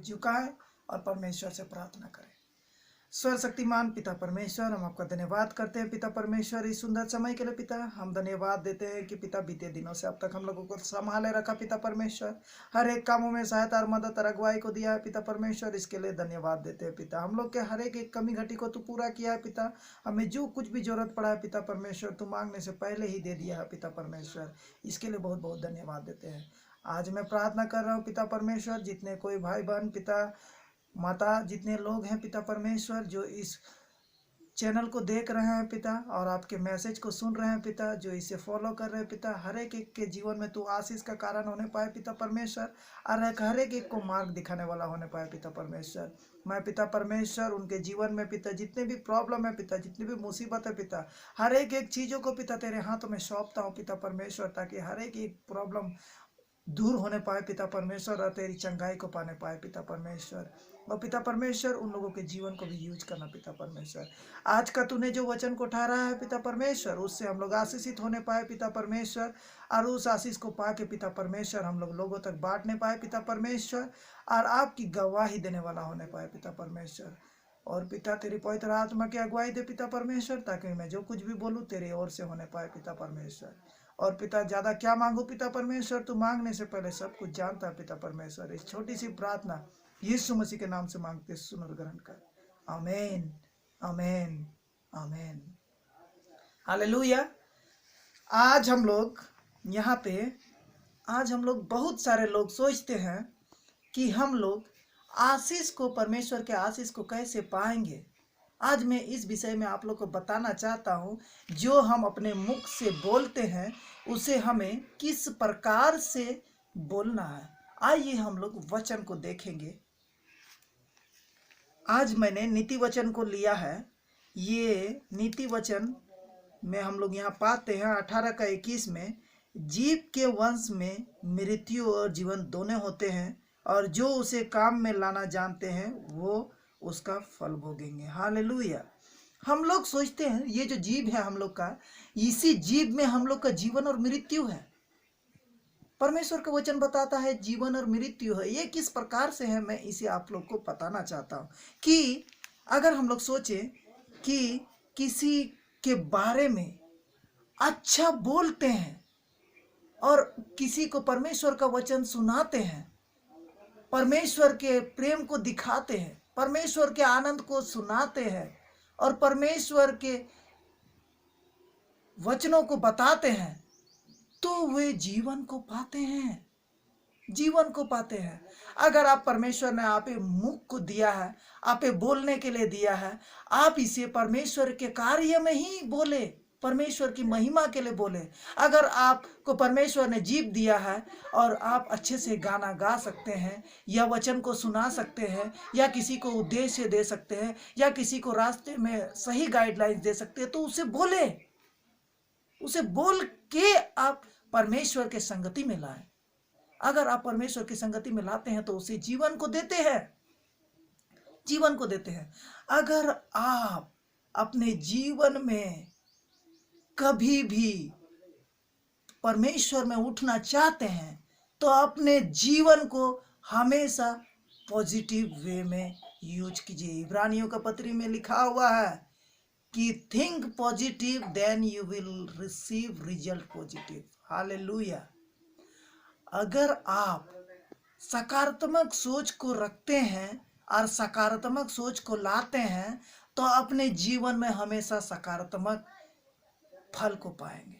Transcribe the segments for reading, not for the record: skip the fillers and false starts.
झुकाएं और परमेश्वर से प्रार्थना करें। सर्वशक्तिमान पिता परमेश्वर, हम आपका धन्यवाद करते हैं पिता परमेश्वर इस सुंदर समय के लिए। पिता हम धन्यवाद देते हैं कि पिता बीते दिनों से अब तक हम लोगों को संभाले रखा पिता परमेश्वर, हर एक कामों में सहायता और मदद और अगुवाई को दिया है पिता परमेश्वर, इसके लिए धन्यवाद देते हैं पिता। हम लोग के हर एक कमी घटी को तू पूरा किया है पिता। हमें जो कुछ भी जरूरत पड़ा है पिता परमेश्वर, तू मांगने से पहले ही दे दिया है पिता परमेश्वर, इसके लिए बहुत बहुत धन्यवाद देते हैं। आज मैं प्रार्थना कर रहा हूँ पिता परमेश्वर, जितने कोई भाई बहन पिता माता जितने लोग हैं पिता परमेश्वर जो इस चैनल को देख रहे हैं पिता और आपके मैसेज को सुन रहे हैं पिता, जो इसे फॉलो कर रहे हैं पिता, हर एक के जीवन में तू आशीष का कारण होने पाए पिता परमेश्वर, और हर एक को मार्ग दिखाने वाला होने पाए पिता परमेश्वर। मैं पिता परमेश्वर उनके जीवन में पिता जितने भी प्रॉब्लम है पिता, जितनी भी मुसीबत है पिता, हर एक चीज़ों को पिता तेरे हाथों में सौंपता हूँ पिता परमेश्वर, ताकि हर एक प्रॉब्लम दूर होने पाए पिता परमेश्वर और तेरी चंगाई को पाने पाए पिता परमेश्वर। और पिता परमेश्वर उन लोगों के जीवन को भी यूज करना पिता परमेश्वर। आज का तूने जो वचन को ठहराया है पिता परमेश्वर, उससे हम लोग आशीषित होने पाए पिता परमेश्वर, और उस आशीष को पा के पिता परमेश्वर हम लोग लोगों तक बांटने पाए पिता परमेश्वर, और आपकी गवाही देने वाला होने पाए पिता परमेश्वर। और पिता तेरी पवित्र आत्मा की अगुवाई दे पिता परमेश्वर, ताकि मैं जो कुछ भी बोलूँ तेरी ओर से होने पाए पिता परमेश्वर। और पिता ज़्यादा क्या मांगो पिता परमेश्वर, तू मांगने से पहले सब कुछ जानता है पिता परमेश्वर। इस छोटी सी प्रार्थना यीशु मसीह के नाम से मांगते सुन और ग्रहण कर, आमीन आमीन आमीन। हालेलुया। आज हम लोग यहाँ पे बहुत सारे लोग सोचते हैं कि हम लोग आशीष को, परमेश्वर के आशीष को कैसे पाएंगे। आज मैं इस विषय में आप लोग को बताना चाहता हूँ, जो हम अपने मुख से बोलते हैं उसे हमें किस प्रकार से बोलना है। आइए हम लोग वचन को देखेंगे। आज मैंने नीति वचन को लिया है। ये नीति वचन में हम लोग यहाँ पाते हैं 18 का 21 में, जीव के वंश में मृत्यु और जीवन दोनों होते हैं, और जो उसे काम में लाना जानते हैं वो उसका फल भोगेंगे। हालेलुया। हम लोग सोचते हैं ये जो जीव है हम लोग का, इसी जीव में हम लोग का जीवन और मृत्यु है। परमेश्वर का वचन बताता है जीवन और मृत्यु है। ये किस प्रकार से है, मैं इसे आप लोग को बताना चाहता हूँ। कि अगर हम लोग सोचें कि किसी के बारे में अच्छा बोलते हैं और किसी को परमेश्वर का वचन सुनाते हैं, परमेश्वर के प्रेम को दिखाते हैं, परमेश्वर के आनंद को सुनाते हैं और परमेश्वर के वचनों को बताते हैं, तो वे जीवन को पाते हैं, जीवन को पाते हैं। अगर आप परमेश्वर ने आप मुख को दिया है, आप बोलने के लिए दिया है, आप इसे परमेश्वर के कार्य में ही बोले, परमेश्वर की महिमा के लिए बोले। अगर आपको परमेश्वर ने जीव दिया है और आप अच्छे से गाना गा सकते हैं, या वचन को सुना सकते हैं, या किसी को उद्देश्य दे सकते हैं, या किसी को रास्ते में सही गाइडलाइंस दे सकते हैं, तो उसे बोले, उसे बोल के आप परमेश्वर के संगति में लाएं। अगर आप परमेश्वर की संगति में लाते हैं तो उसे जीवन को देते हैं, जीवन को देते हैं। अगर आप अपने जीवन में कभी भी परमेश्वर में उठना चाहते हैं तो अपने जीवन को हमेशा पॉजिटिव वे में यूज कीजिए। इब्रानियों का पत्री में लिखा हुआ है कि think positive then you will receive result positive. Hallelujah. अगर आप सकारात्मक सोच को रखते हैं और सकारात्मक सोच को लाते हैं तो अपने जीवन में हमेशा सकारात्मक फल को पाएंगे,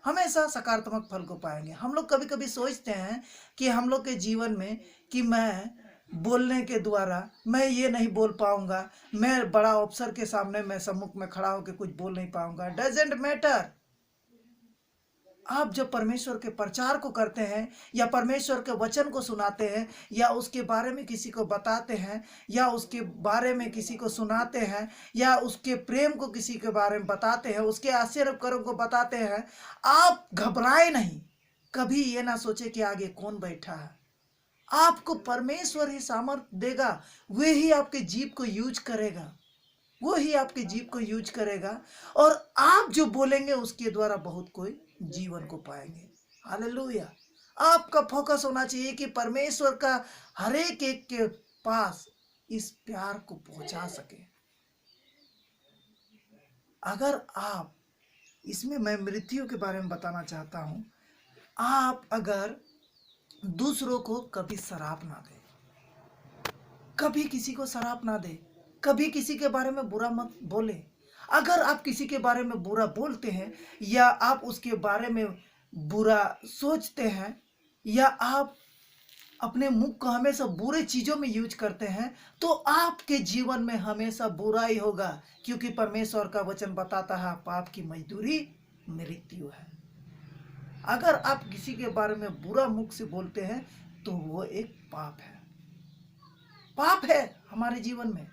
हमेशा सकारात्मक फल को पाएंगे। हम लोग कभी कभी सोचते हैं कि हम लोग के जीवन में कि मैं बोलने के द्वारा मैं ये नहीं बोल पाऊंगा, मैं बड़ा अफसर के सामने मैं सम्मुख में खड़ा होकर कुछ बोल नहीं पाऊंगा। Doesn't matter. आप जब परमेश्वर के प्रचार को करते हैं, या परमेश्वर के वचन को सुनाते हैं, या उसके बारे में किसी को बताते हैं, या उसके बारे में किसी को सुनाते हैं, या उसके प्रेम को किसी के बारे में बताते हैं, उसके आश्चर्य कर्म को बताते हैं, आप घबराए नहीं। कभी ये ना सोचे कि आगे कौन बैठा है। आपको परमेश्वर ही सामर्थ्य देगा, वे ही आपके जीव को यूज करेगा, वो ही आपके जीव को यूज करेगा, और आप जो बोलेंगे उसके द्वारा बहुत कोई जीवन को पाएंगे। हालेलुया। आपका फोकस होना चाहिए कि परमेश्वर का हर एक के पास इस प्यार को पहुंचा सके। अगर आप इसमें, मैं मृत्यु के बारे में बताना चाहता हूं, आप अगर दूसरों को कभी शराब ना दे, कभी किसी को शराब ना दे, कभी किसी के बारे में बुरा मत बोले। अगर आप किसी के बारे में बुरा बोलते हैं या आप उसके बारे में बुरा सोचते हैं या आप अपने मुख को हमेशा बुरे चीजों में यूज करते हैं, तो आपके जीवन में हमेशा बुरा ही होगा, क्योंकि परमेश्वर का वचन बताता है पाप की मजदूरी मृत्यु है। अगर आप किसी के बारे में बुरा मुख से बोलते हैं तो वो एक पाप है, पाप है हमारे जीवन में।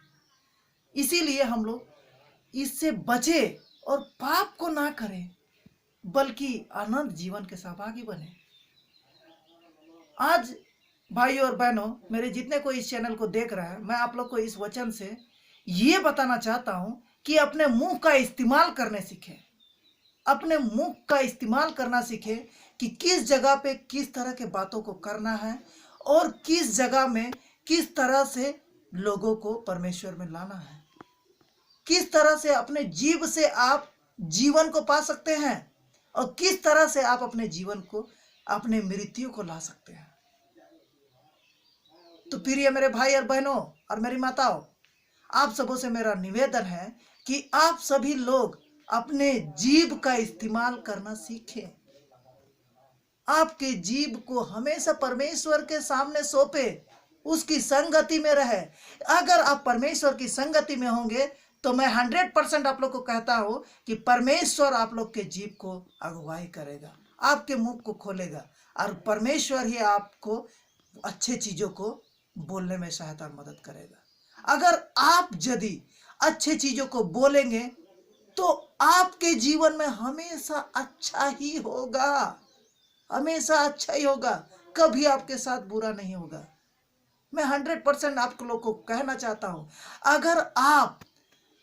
इसीलिए हम लोग इससे बचे और पाप को ना करें, बल्कि आनंद जीवन के सहभागी बने। आज भाई और बहनों, मेरे जितने कोई इस चैनल को देख रहा है, मैं आप लोग को इस वचन से ये बताना चाहता हूं कि अपने मुंह का इस्तेमाल करने सीखें। अपने मुंह का इस्तेमाल करना सीखें कि किस जगह पे किस तरह के बातों को करना है और किस जगह में किस तरह से लोगों को परमेश्वर में लाना है, किस तरह से अपने जीव से आप जीवन को पा सकते हैं और किस तरह से आप अपने जीवन को, अपने मृत्यु को ला सकते हैं। तो प्रिय मेरे भाई और बहनों और मेरी माताओं, आप सबों से मेरा निवेदन है कि आप सभी लोग अपने जीभ का इस्तेमाल करना सीखें। आपके जीभ को हमेशा परमेश्वर के सामने सौंपे, उसकी संगति में रहे। अगर आप परमेश्वर की संगति में होंगे तो मैं 100% आप लोग को कहता हूं कि परमेश्वर आप लोग के जीभ को अगुवाई करेगा, आपके मुख को खोलेगा और परमेश्वर ही आपको अच्छे चीजों को बोलने में सहायता और मदद करेगा। अगर आप यदि अच्छे चीजों को बोलेंगे तो आपके जीवन में हमेशा अच्छा ही होगा, हमेशा अच्छा ही होगा, कभी आपके साथ बुरा नहीं होगा। मैं 100% आप लोग को कहना चाहता हूं, अगर आप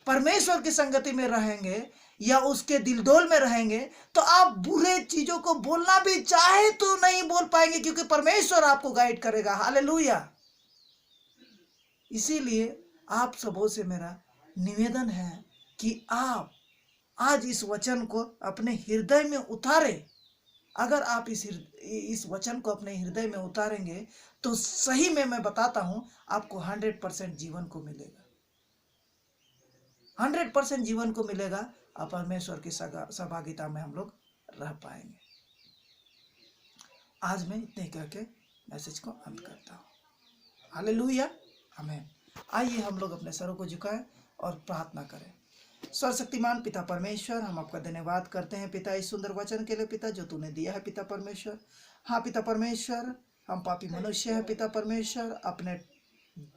परमेश्वर की संगति में रहेंगे या उसके दिलडोल में रहेंगे तो आप बुरे चीजों को बोलना भी चाहे तो नहीं बोल पाएंगे, क्योंकि परमेश्वर आपको गाइड करेगा। हालेलुया। इसीलिए आप सबों से मेरा निवेदन है कि आप आज इस वचन को अपने हृदय में उतारें। अगर आप इस वचन को अपने हृदय में उतारेंगे तो सही में मैं बताता हूं, आपको 100% जीवन को मिलेगा, 100% जीवन को मिलेगा। और परमेश्वर की सहभागिता में हम लोग रह पाएंगे। आज मैं इतने करके मैसेज को अंत करता हूं। हालेलुया, आमीन। आइए हम लोग अपने सरों को झुकाएं और प्रार्थना करें। सर्वशक्तिमान पिता परमेश्वर, हम आपका धन्यवाद करते हैं पिता इस सुंदर वचन के लिए पिता जो तूने दिया है पिता परमेश्वर। हाँ पिता परमेश्वर, हम पापी मनुष्य हैं पिता परमेश्वर, अपने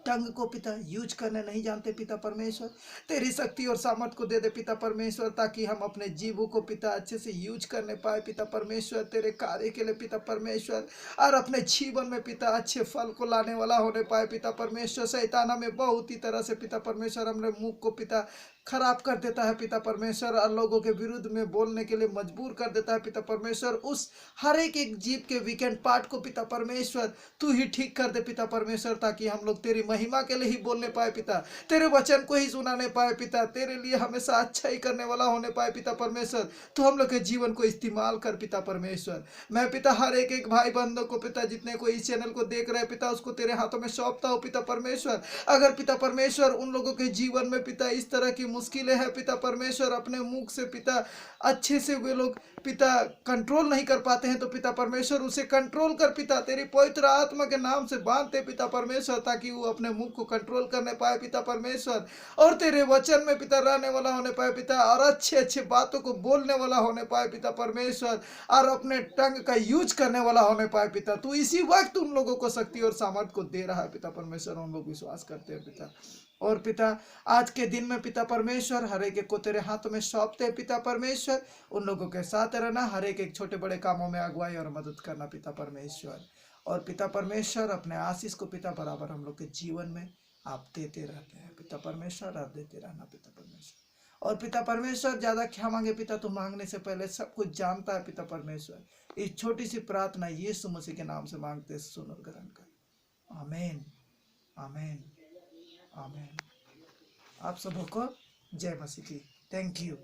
टंग को पिता यूज करने नहीं जानते पिता परमेश्वर। तेरी शक्ति और सामर्थ को दे दे पिता परमेश्वर, ताकि हम अपने जीवों को पिता अच्छे से यूज करने पाए पिता परमेश्वर, तेरे कार्य के लिए पिता परमेश्वर, और अपने जीवन में पिता अच्छे फल को लाने वाला होने पाए पिता परमेश्वर। शैतान हमें बहुत ही तरह से पिता परमेश्वर हमने मुख को पिता खराब कर देता है पिता परमेश्वर, और लोगों के विरुद्ध में बोलने के लिए मजबूर कर देता है पिता परमेश्वर। उस हर एक जीव के वीकेंड पार्ट को पिता परमेश्वर तू ही ठीक कर दे पिता परमेश्वर, ताकि हम लोग तेरी महिमा के लिए ही बोलने पाए पिता, तेरे वचन को ही सुनाने पाए पिता, तेरे लिए हमेशा अच्छा ही करने वाला होने पाए पिता परमेश्वर। तो हम लोग के जीवन को इस्तेमाल कर पिता परमेश्वर। मैं पिता हर एक भाई बंधों को पिता, जितने को इस चैनल को देख रहे पिता, उसको तेरे हाथों में सौंपता हूँ पिता परमेश्वर। अगर पिता परमेश्वर उन लोगों के जीवन में पिता इस तरह की मुश्किलें हैं पिता परमेश्वर, अपने मुख से पिता अच्छे से वे लोग पिता कंट्रोल नहीं कर पाते हैं, तो पिता परमेश्वर उसे कंट्रोल कर पिता, तेरी पवित्र आत्मा के नाम से बांधते पिता परमेश्वर, ताकि वो अपने मुख को कंट्रोल करने पाए पिता परमेश्वर, और तेरे वचन में पिता रहने वाला होने पाए पिता, और अच्छे अच्छे बातों को बोलने वाला होने पाए पिता परमेश्वर, और अपने टंग का यूज करने वाला होने पाए पिता। तू इसी वक्त उन लोगों को शक्ति और सामर्थ को दे रहा है पिता परमेश्वर, उन लोग विश्वास करते हैं पिता। और पिता आज के दिन में पिता परमेश्वर हर एक को तेरे हाथों में सौंपते हैं पिता परमेश्वर, उन लोगों के साथ रहना, हर एक छोटे बड़े कामों में अगुवाई और मदद करना पिता परमेश्वर। और पिता परमेश्वर अपने आशीष को पिता बराबर हम लोग के जीवन में आप देते रहते हैं पिता परमेश्वर, आप देते रहना पिता परमेश्वर। और पिता परमेश्वर ज्यादा क्या मांगे पिता, तो मांगने से पहले सब कुछ जानता है पिता परमेश्वर। इस छोटी सी प्रार्थना यीशु मसीह के नाम से मांगते, सुन और ग्रहण कर। आमीन, आमीन, आमीन। आप सबों को जय मसीह की। Thank you.